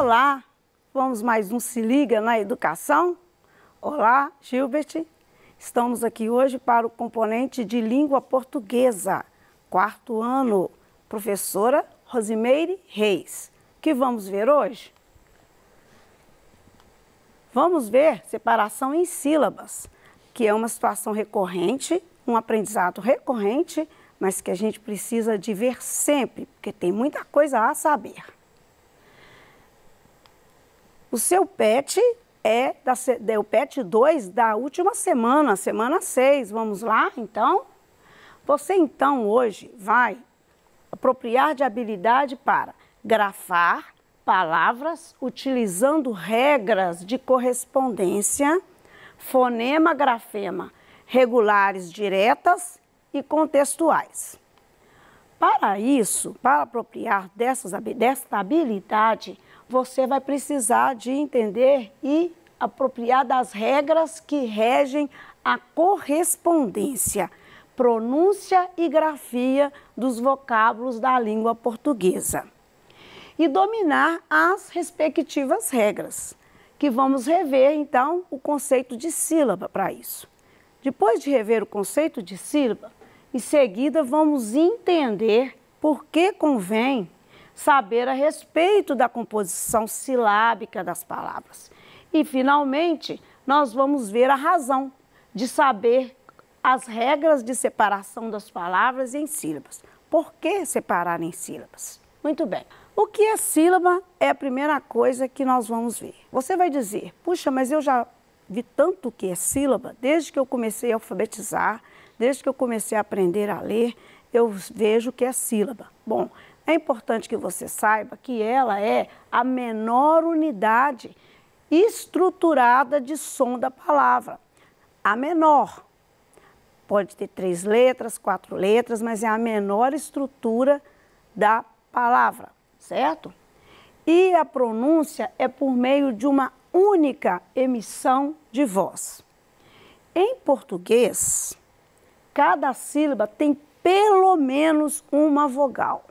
Olá, vamos mais um Se Liga na Educação? Olá, Gilbert. Estamos aqui hoje para o componente de língua portuguesa, 4º ano, professora Rosimeire Reis. O que vamos ver hoje? Vamos ver separação em sílabas, que é uma situação recorrente, um aprendizado recorrente, mas que a gente precisa de ver sempre, porque tem muita coisa a saber. O seu PET é o PET 2 da última semana, semana 6. Vamos lá, então? Você, então, hoje vai apropriar de habilidade para grafar palavras utilizando regras de correspondência, fonema, grafema, regulares diretas e contextuais. Para isso, para apropriar desta habilidade, você vai precisar de entender e apropriar das regras que regem a correspondência, pronúncia e grafia dos vocábulos da língua portuguesa. E dominar as respectivas regras, que vamos rever, então, o conceito de sílaba para isso. Depois de rever o conceito de sílaba, em seguida vamos entender por que convém saber a respeito da composição silábica das palavras. E, finalmente, nós vamos ver a razão de saber as regras de separação das palavras em sílabas. Por que separar em sílabas? Muito bem. O que é sílaba é a primeira coisa que nós vamos ver. Você vai dizer, puxa, mas eu já vi tanto o que é sílaba, desde que eu comecei a alfabetizar, desde que eu comecei a aprender a ler, eu vejo o que é sílaba. Bom, é importante que você saiba que ela é a menor unidade estruturada de som da palavra. A menor. Pode ter 3 letras, 4 letras, mas é a menor estrutura da palavra, certo? E a pronúncia é por meio de uma única emissão de voz. Em português, cada sílaba tem pelo menos uma vogal,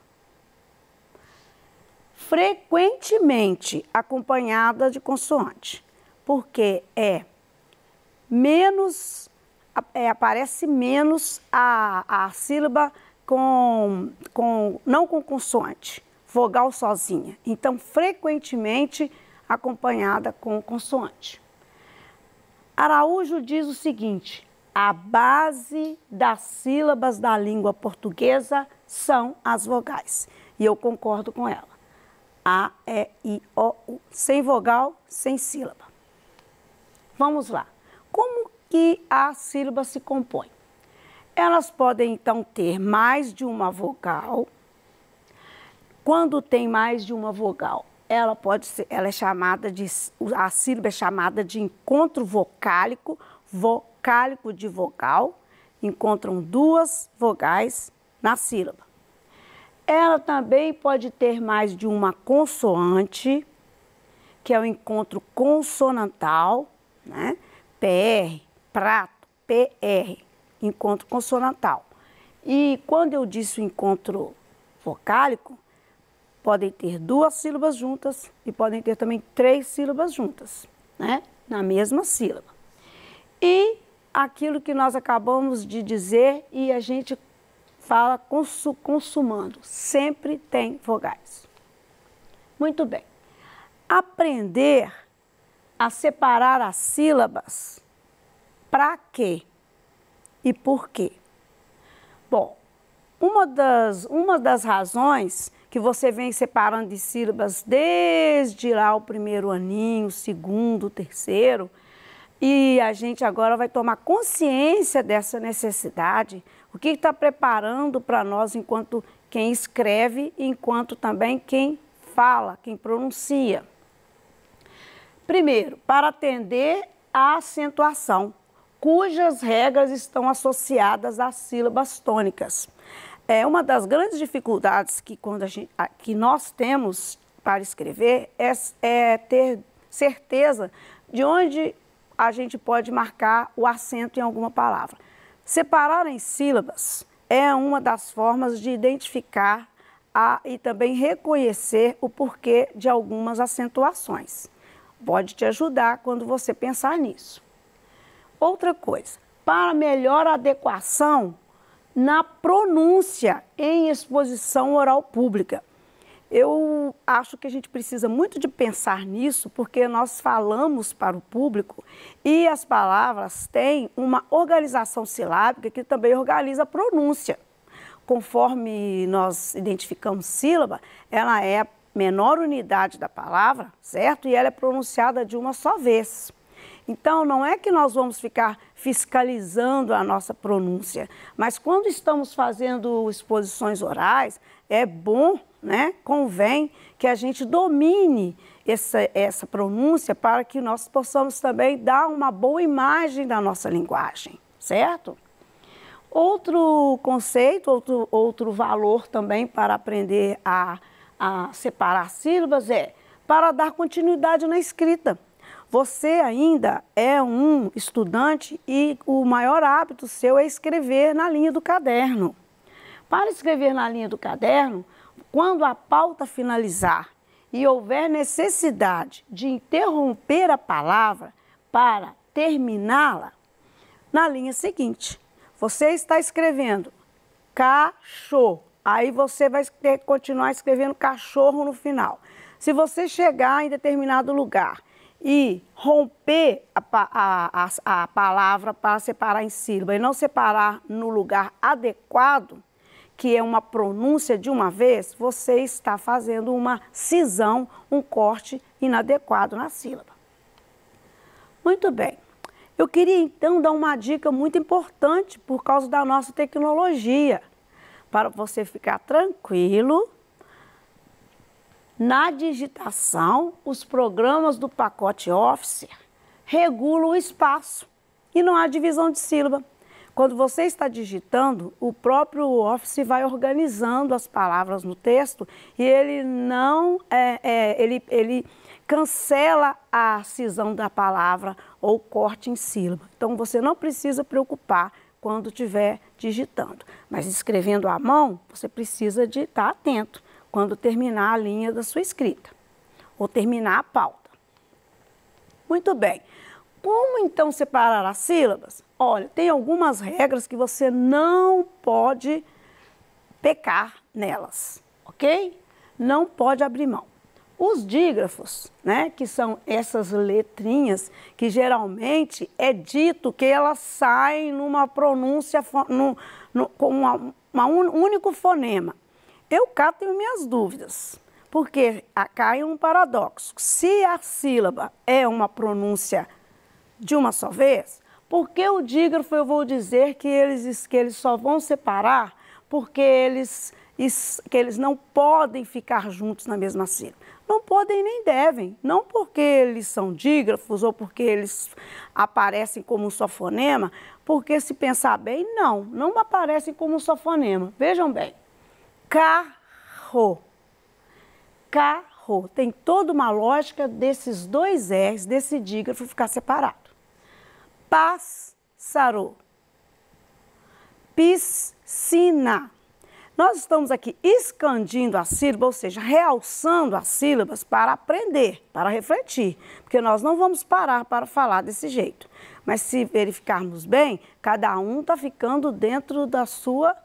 frequentemente acompanhada de consoante, porque aparece menos a sílaba não com consoante, vogal sozinha. Então, frequentemente acompanhada com consoante. Araújo diz o seguinte: a base das sílabas da língua portuguesa são as vogais. E eu concordo com ela. A, E, I, O, U. Sem vogal, sem sílaba. Vamos lá. Como que a sílaba se compõe? Elas podem, então, ter mais de uma vogal. Quando tem mais de uma vogal, a sílaba é chamada de encontro vocálico, vocálico de vogal, encontram 2 vogais na sílaba. Ela também pode ter mais de uma consoante, que é o encontro consonantal, né? PR, prato, PR, encontro consonantal. E quando eu disse o encontro vocálico, podem ter 2 sílabas juntas e podem ter também 3 sílabas juntas, né? Na mesma sílaba. E aquilo que nós acabamos de dizer e a gente fala consumando, sempre tem vogais. Muito bem. Aprender a separar as sílabas, para quê e por quê? Bom, uma das razões que você vem separando de sílabas desde lá o 1º aninho, o 2º, o 3º, e a gente agora vai tomar consciência dessa necessidade, o que está preparando para nós enquanto quem escreve, enquanto também quem fala, quem pronuncia. Primeiro, para atender à acentuação, cujas regras estão associadas às sílabas tônicas. Uma das grandes dificuldades que nós temos para escrever é ter certeza de onde a gente pode marcar o acento em alguma palavra. Separar em sílabas é uma das formas de identificar e também reconhecer o porquê de algumas acentuações. Pode te ajudar quando você pensar nisso. Outra coisa, para melhor adequação na pronúncia em exposição oral pública. Eu acho que a gente precisa muito de pensar nisso, porque nós falamos para o público e as palavras têm uma organização silábica que também organiza a pronúncia. Conforme nós identificamos sílaba, ela é a menor unidade da palavra, certo? E ela é pronunciada de uma só vez. Então, não é que nós vamos ficar fiscalizando a nossa pronúncia, mas quando estamos fazendo exposições orais, é bom, né? Convém que a gente domine essa pronúncia para que nós possamos também dar uma boa imagem da nossa linguagem, certo? Outro conceito, outro valor também para aprender a separar sílabas é para dar continuidade na escrita. Você ainda é um estudante e o maior hábito seu é escrever na linha do caderno. Para escrever na linha do caderno, quando a pauta finalizar e houver necessidade de interromper a palavra para terminá-la, na linha seguinte, você está escrevendo cachorro, aí você vai ter que continuar escrevendo cachorro no final. Se você chegar em determinado lugar e romper a palavra para separar em sílaba e não separar no lugar adequado, que é uma pronúncia de uma vez, você está fazendo uma cisão, um corte inadequado na sílaba. Muito bem. Eu queria então dar uma dica muito importante por causa da nossa tecnologia, para você ficar tranquilo. Na digitação, os programas do pacote Office regulam o espaço e não há divisão de sílaba. Quando você está digitando, o próprio Office vai organizando as palavras no texto e ele não ele cancela a cisão da palavra ou corte em sílaba. Então você não precisa preocupar quando estiver digitando, mas escrevendo à mão, você precisa de estar atento quando terminar a linha da sua escrita, ou terminar a pauta. Muito bem. Como então separar as sílabas? Olha, tem algumas regras que você não pode pecar nelas, ok? Não pode abrir mão. Os dígrafos, né, que são essas letrinhas que geralmente é dito que elas saem numa pronúncia com um único fonema. Eu cá tenho minhas dúvidas, porque cá é um paradoxo. Se a sílaba é uma pronúncia de uma só vez, por que o dígrafo eu vou dizer que eles só vão separar porque eles não podem ficar juntos na mesma sílaba? Não podem nem devem, não porque eles são dígrafos ou porque eles aparecem como um só fonema, porque se pensar bem, não aparecem como um só fonema. Vejam bem. Carro. Carro. Tem toda uma lógica desses dois R's, desse dígrafo ficar separado. Pássaro. Piscina. Nós estamos aqui expandindo a sílaba, ou seja, realçando as sílabas para aprender, para refletir, porque nós não vamos parar para falar desse jeito. Mas se verificarmos bem, cada um está ficando dentro da sua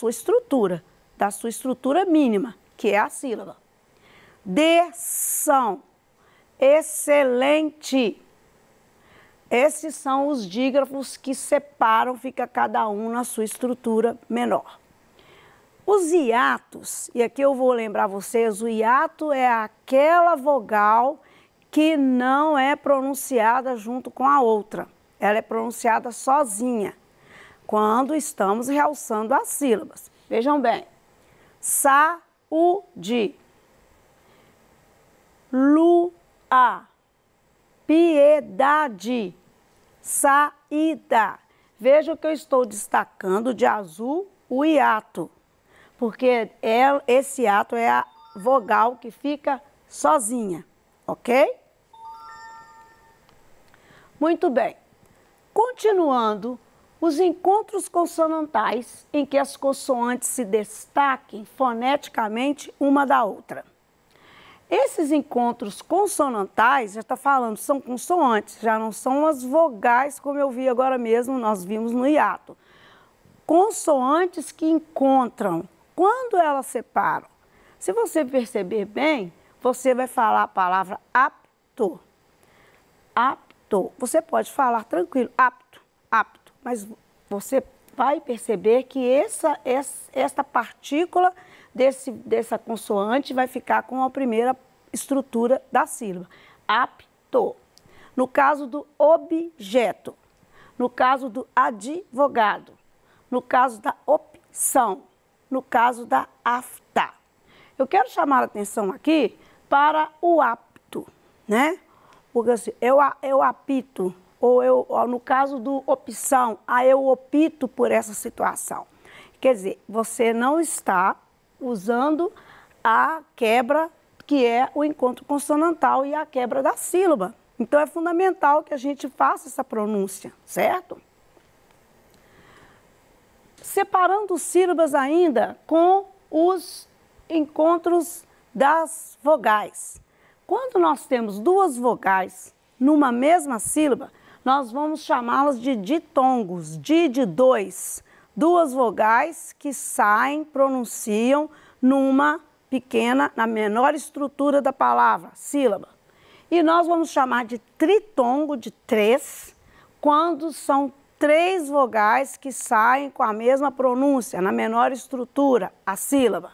estrutura mínima, que é a sílaba. Deção, excelente. Esses são os dígrafos que separam, fica cada um na sua estrutura menor. Os hiatos, e aqui eu vou lembrar vocês, o hiato é aquela vogal que não é pronunciada junto com a outra. Ela é pronunciada sozinha, quando estamos realçando as sílabas. Vejam bem. Saúde, lua, piedade, saída. Veja que eu estou destacando de azul o hiato, porque esse hiato é a vogal que fica sozinha, ok? Muito bem. Continuando Os encontros consonantais em que as consoantes se destaquem foneticamente uma da outra. Esses encontros consonantais, já está falando, são consoantes, já não são as vogais, como eu vi agora mesmo, nós vimos no hiato. Consoantes que encontram, quando elas separam. Se você perceber bem, você vai falar a palavra apto. Apto. Você pode falar tranquilo, apto, apto. Mas você vai perceber que esta partícula dessa consoante vai ficar com a primeira estrutura da sílaba. Apto. No caso do objeto, no caso do advogado, no caso da opção, no caso da afta. Eu quero chamar a atenção aqui para o apto, né? Porque assim, eu apito, ou no caso do opção, eu opto por essa situação. Quer dizer, você não está usando a quebra, que é o encontro consonantal e a quebra da sílaba. Então, é fundamental que a gente faça essa pronúncia, certo? Separando sílabas ainda com os encontros das vogais. Quando nós temos duas vogais numa mesma sílaba, nós vamos chamá-las de ditongos, de dois. Duas vogais que saem, pronunciam numa pequena, na menor estrutura da palavra, sílaba. E nós vamos chamar de tritongo, de três, quando são três vogais que saem com a mesma pronúncia, na menor estrutura, a sílaba.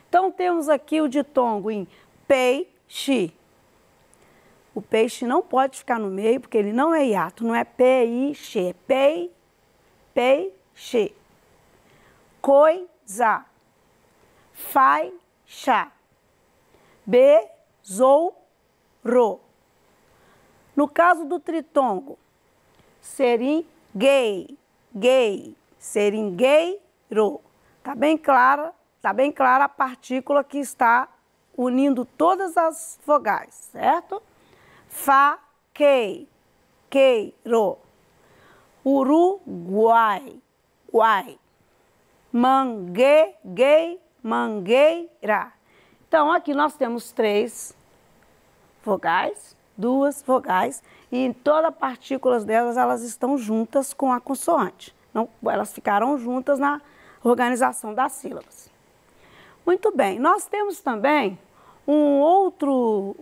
Então, temos aqui o ditongo em peixe. O peixe não pode ficar no meio, porque ele não é hiato, não é peixe, é peixe. Coisa, faixa, besouro. No caso do tritongo, seringuei, seringueiro. Tá bem clara a partícula que está unindo todas as vogais, certo? Faquei, queiro. Uruguai, guai. Mangueguei, mangueira. Então, aqui nós temos três vogais, duas vogais, e em todas as partículas delas, elas estão juntas com a consoante. Não, elas ficaram juntas na organização das sílabas. Muito bem, nós temos também um outro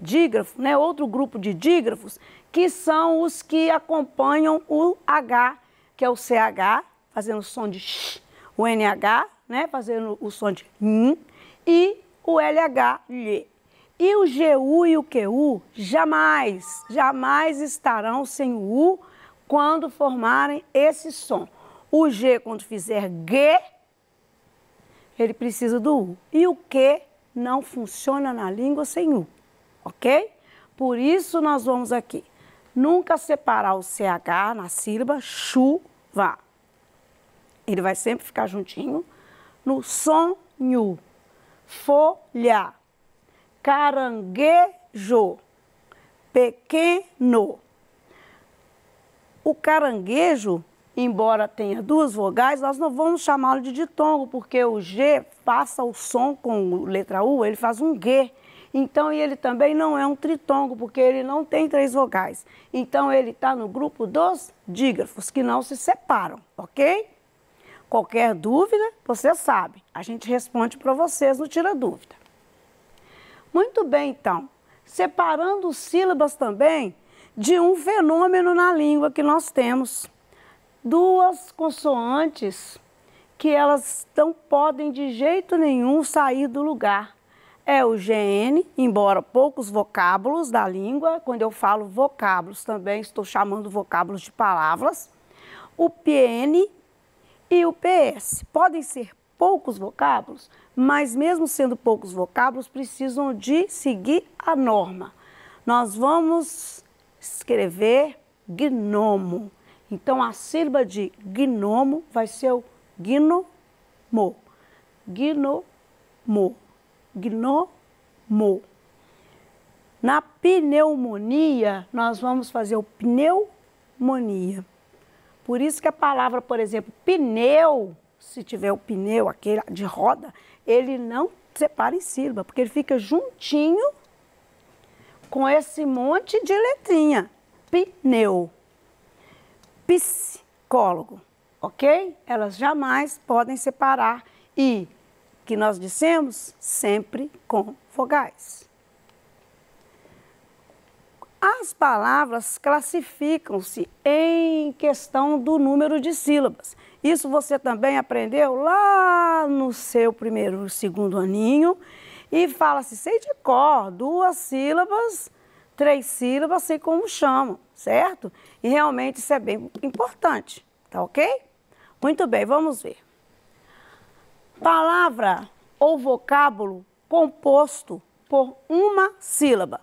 dígrafo, né, outro grupo de dígrafos, que são os que acompanham o H, que é o CH, fazendo o som de sh, o NH, né, fazendo o som de e o LH, lhe. E o GU e o QU jamais estarão sem o U quando formarem esse som. O G, quando fizer G, ele precisa do U. E o Q não funciona na língua sem U, ok? Por isso, nós vamos aqui nunca separar o CH na sílaba chuva. Ele vai sempre ficar juntinho no sonho, folha, caranguejo, pequeno. O caranguejo, embora tenha duas vogais, nós não vamos chamá-lo de ditongo, porque o G passa o som com a letra U, ele faz um G. Então, ele também não é um tritongo, porque ele não tem três vogais. Então, ele está no grupo dos dígrafos, que não se separam, ok? Qualquer dúvida, você sabe, a gente responde para vocês no Tira Dúvida. Muito bem, então, separando sílabas também de um fenômeno na língua que nós temos. Duas consoantes que elas não podem de jeito nenhum sair do lugar. É o GN, embora poucos vocábulos da língua, quando eu falo vocábulos também estou chamando vocábulos de palavras, o PN e o PS. Podem ser poucos vocábulos, mas mesmo sendo poucos vocábulos, precisam de seguir a norma. Nós vamos escrever gnomo. Então, a sílaba de gnomo vai ser o gnomo, gnomo, gnomo. Na pneumonia, nós vamos fazer o pneumonia. Por isso que a palavra, por exemplo, pneu, se tiver o pneu, aquele de roda, ele não separa em sílaba, porque ele fica juntinho com esse monte de letrinha. Pneu. Psicólogo, ok? Elas jamais podem separar e, que nós dissemos, sempre com vogais. As palavras classificam-se em questão do número de sílabas. Isso você também aprendeu lá no seu primeiro, segundo aninho. E fala-se, sei de cor, 2 sílabas, 3 sílabas, sei como chamam, certo? E realmente isso é bem importante, tá ok? Muito bem, vamos ver. Palavra ou vocábulo composto por uma sílaba.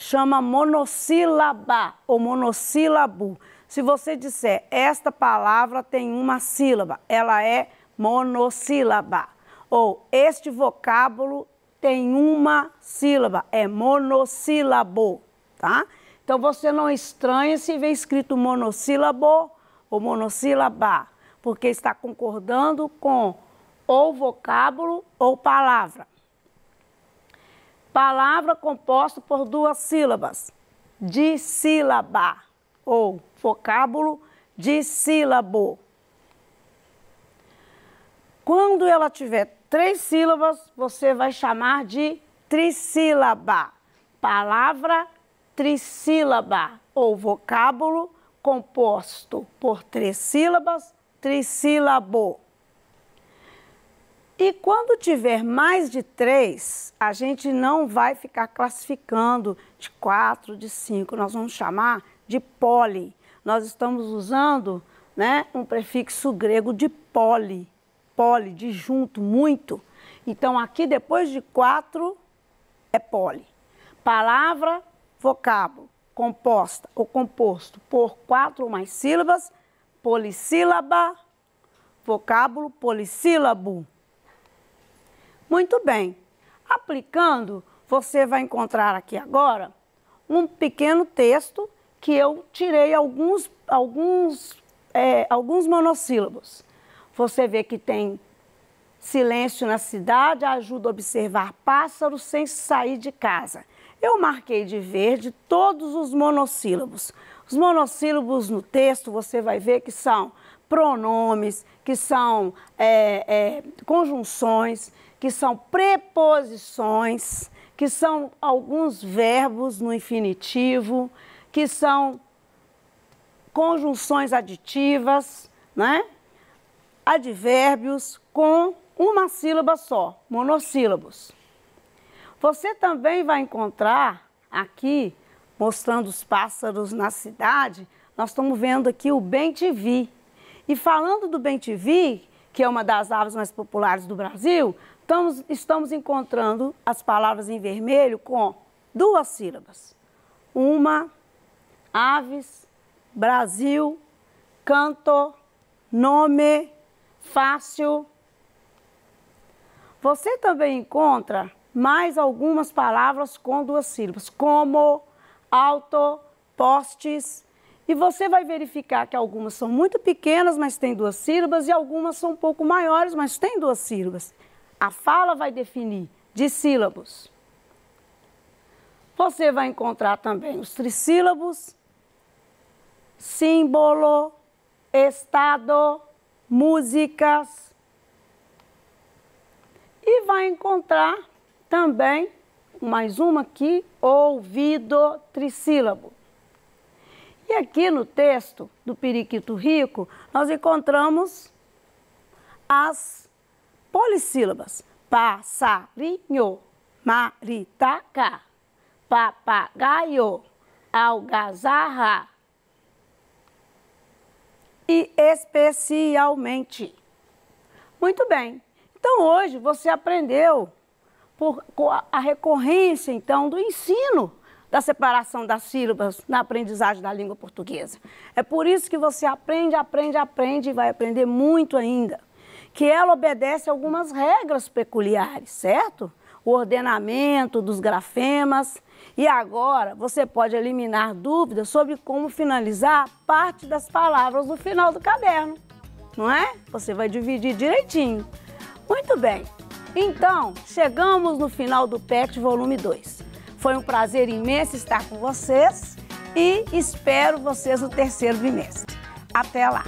Chama monossílaba ou monossílabo. Se você disser, esta palavra tem uma sílaba, ela é monossílaba. Ou, este vocábulo tem uma sílaba, é monossílabo, tá? Então, você não estranha se vê escrito monossílabo ou monossílaba, porque está concordando com ou vocábulo ou palavra. Palavra composta por 2 sílabas, dissílaba, ou vocábulo dissílabo. Quando ela tiver 3 sílabas, você vai chamar de trissílaba. Palavra trissílaba, ou vocábulo composto por 3 sílabas, trissílabo. E quando tiver mais de 3, a gente não vai ficar classificando de 4, de 5, nós vamos chamar de poli. Nós estamos usando, né, um prefixo grego de poli, de junto, muito. Então, aqui depois de 4 é poli. Palavra, vocábulo, composta ou composto por 4 ou mais sílabas, polissílaba, vocábulo polissílabo. Muito bem. Aplicando, você vai encontrar aqui agora um pequeno texto que eu tirei alguns monossílabos. Você vê que tem silêncio na cidade, ajuda a observar pássaros sem sair de casa. Eu marquei de verde todos os monossílabos. Os monossílabos no texto você vai ver que são pronomes, que são conjunções, que são preposições, que são alguns verbos no infinitivo, que são conjunções aditivas, né? Advérbios com uma sílaba só, monossílabos. Você também vai encontrar aqui, mostrando os pássaros na cidade, nós estamos vendo aqui o bem-te-vi. E falando do bem-te-vi, que é uma das aves mais populares do Brasil, estamos encontrando as palavras em vermelho com 2 sílabas. Uma, aves, Brasil, canto, nome, fácil. Você também encontra mais algumas palavras com 2 sílabas, como, alto, postes. E você vai verificar que algumas são muito pequenas, mas têm 2 sílabas, e algumas são um pouco maiores, mas têm 2 sílabas. A fala vai definir dissílabos. Você vai encontrar também os trissílabos, símbolo, estado, músicas. E vai encontrar também, mais uma aqui, ouvido, trissílabo. E aqui no texto do Periquito Rico, nós encontramos as polissílabas. Passarinho, maritaca, papagaio, algazarra. E especialmente. Muito bem. Então, hoje você aprendeu a recorrência, então, do ensino da separação das sílabas na aprendizagem da língua portuguesa. É por isso que você aprende e vai aprender muito ainda. Que ela obedece a algumas regras peculiares, certo? o ordenamento dos grafemas. E agora você pode eliminar dúvidas sobre como finalizar parte das palavras no final do caderno, não é? Você vai dividir direitinho. Muito bem. Então, chegamos no final do PET volume 2. Foi um prazer imenso estar com vocês e espero vocês no terceiro bimestre. Até lá!